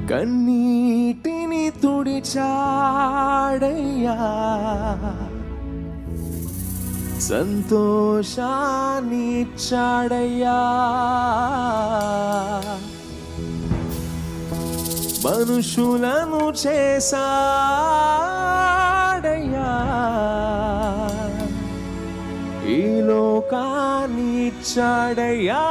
కన్నీటిని తుడిచాడయ్యా, సంతోషాన్ని ఇచ్చాడయ్యా, మనుషులను చేశాడయ్యా, ఈ లోకాన్ని ఇచ్చాడయ్యా.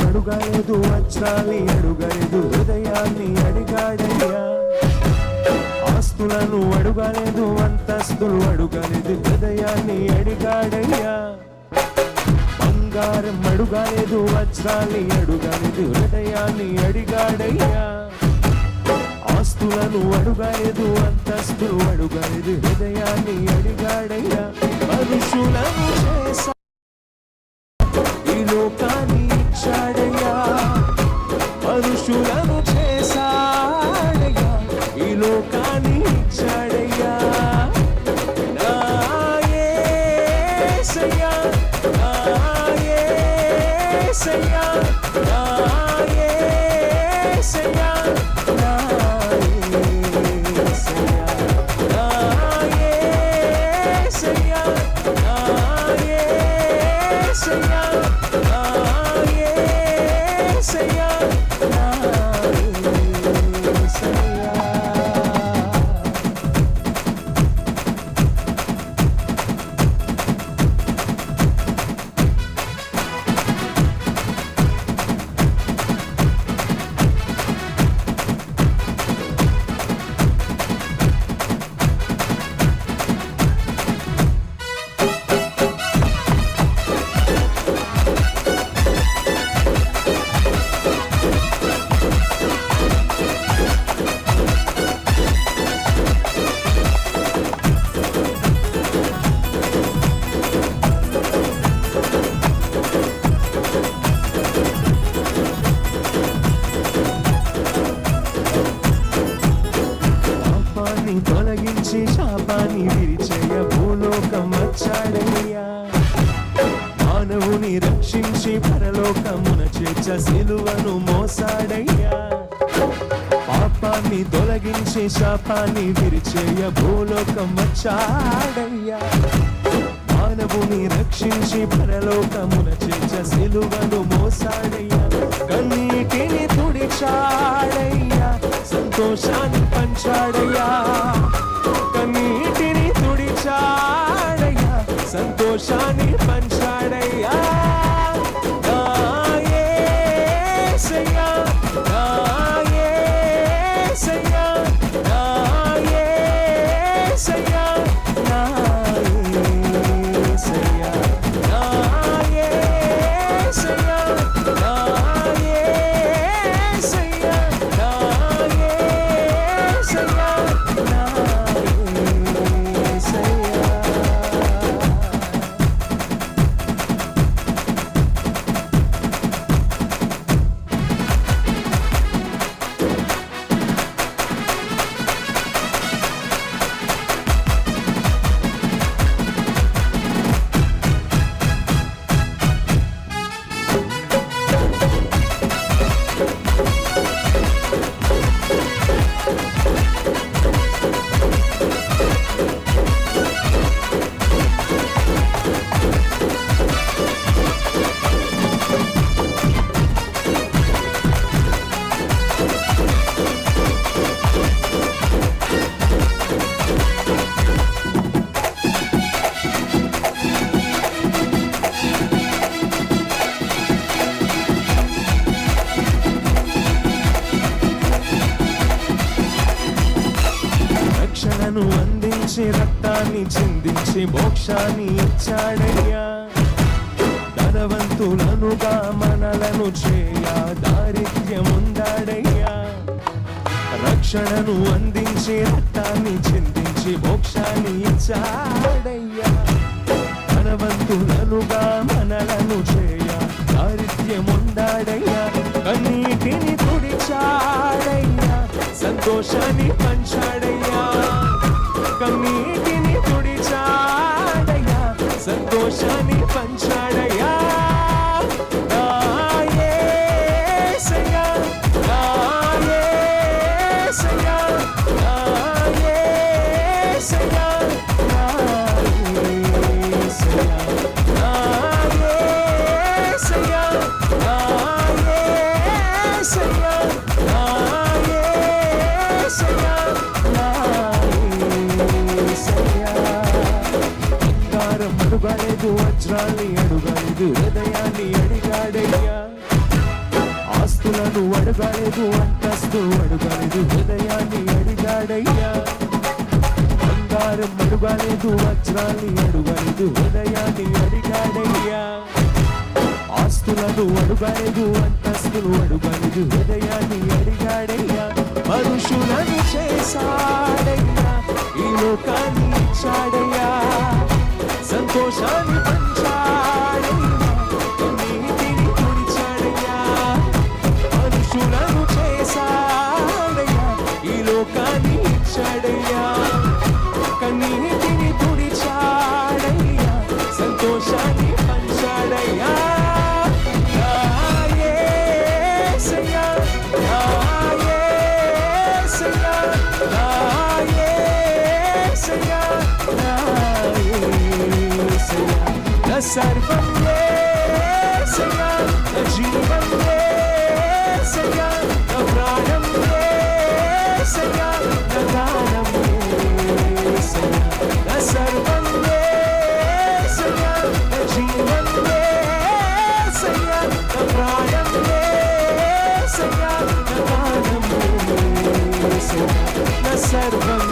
అడుగలేదు, వజ్రాలి అడుగలేదు, హృదయాన్ని అడిగాడయ్యా. ఆస్తులను అడుగలేదు, అంతస్తులు అడుగలేదు, హృదయాన్ని అడిగాడయ్యా. బంగారం అడుగలేదు, వజ్రాలి అడుగలేదు, హృదయాన్ని అడిగాడయ్యా. ఆస్తులను అడుగలేదు, అంతస్తులు అడుగలేదు, హృదయాన్ని అడిగాడయ్యా. మనుషులను చేసా ఈ లోకాన్ని ఇచ్చాడయ్యా, మనుషులను చేశాడయ్యా, ఈ లోకాన్ని ఇచ్చాడయ్యా. నా యేసయ్యా, నా యేసయ్యా, నా యేసయ్యా, నా యేసయ్యా, నా యేసయ్యా, నా యేసయ్యా. తొలగించి శాపాన్ని విరిచేయ భూలోకం వచ్చాడయ్యా. మానవుని రక్షించి పరలోకమున చేర్చ సిలువను మోసాడయ్యా. పాపాన్ని తొలగించి శాపాన్ని విరిచేయ భూలోకం వచ్చాడయ్యా. మానవుని రక్షించి పరలోకమున చేర్చ సిలువను మోసాడయ్యా. కన్నీటిని తుడిచాడయ్యా, సంతోషాన్ని పంచాడయ్యా. కన్నీటిని తుడిచాడయ్యా, సంతోషాన్ని పంచాడయ్యా. నా యేసయ్యా, నా యేసయ్యా, నా యేసయ్యా, నా యేసయ్యా, నా యేసయ్యా, నా యేసయ్యా, నా యేసయ్యా, నా యేసయ్యా. రక్షణను అందించి రక్తాన్ని చిందించి మోక్షాన్ని ఇచ్చాడయ్యా. తన ధనవంతులనుగా మనలను చేయ దారిద్ర్యముందాడయ్యా. రక్షణను అందించి రక్తాన్ని చిందించి మోక్షాన్ని ఇచ్చాడయ్యా. ధనవంతులనుగా మనలను చేయ దారిద్ర్యముందాడయ్యా. కన్నీటిని తుడిచాడయ్యా, సంతోషాన్ని పంచాడయ్యా. కన్నీటిని తుడిచాడయ్యా, సంతోషాన్ని పంచాడయ్యా. నా యేసయ్యా, నా యేసయ్యా, నా యేసయ్యా, నా యేసయ్యా, నా యేసయ్యా, నా యేసయ్యా, నా యేసయ్యా, నా యేసయ్యా. బంగారం అడుగలేదు, వజ్రాన్ని అడుగలేదు, హృదయాన్ని అడిగాడయ్యా. ఆస్తులను అడగలేదు, అంతస్తు అడగలేదు, హృదయాన్ని అడిగాడయ్యా. బంగారం అడగలేదు, వజ్రాన్ని అడగలేదు, హృదయాన్ని అడిగాడయ్యా. ఆస్తులను అడగలేదు, అంతస్తులు అడగలేదు, హృదయాన్ని అడిగాడయ్యా. మనుషులను చేశాడయ్యా, ఈ లోకాన్ని ఇచ్చాడయ్యా. సంతోషాన్ని పంచాడయ్యా, కన్నీటిని తుడిచాడయ్యా. మనుషులను చేశాడయ్యా, ఈ లోకాన్ని ఇచ్చాడయ్యా. కన్నీటిని తుడిచాడయ్యా, సంతోషాన్ని పంచాడయ్యా. నా యేసయ్యా, నా యేసయ్యా, నా యేసయ్యా, నా యేసయ్యా. నా సర్వం యేసయ్యా, నా జీవం యేసయ్యా, నా ప్రాణం యేసయ్యా, నా గానం యేసయ్యా. నా సర్వం యేసయ్యా, నా జీవం యేసయ్యా, నా ప్రాణం యేసయ్యా, నా గానం యేసయ్యా. నా సర్వం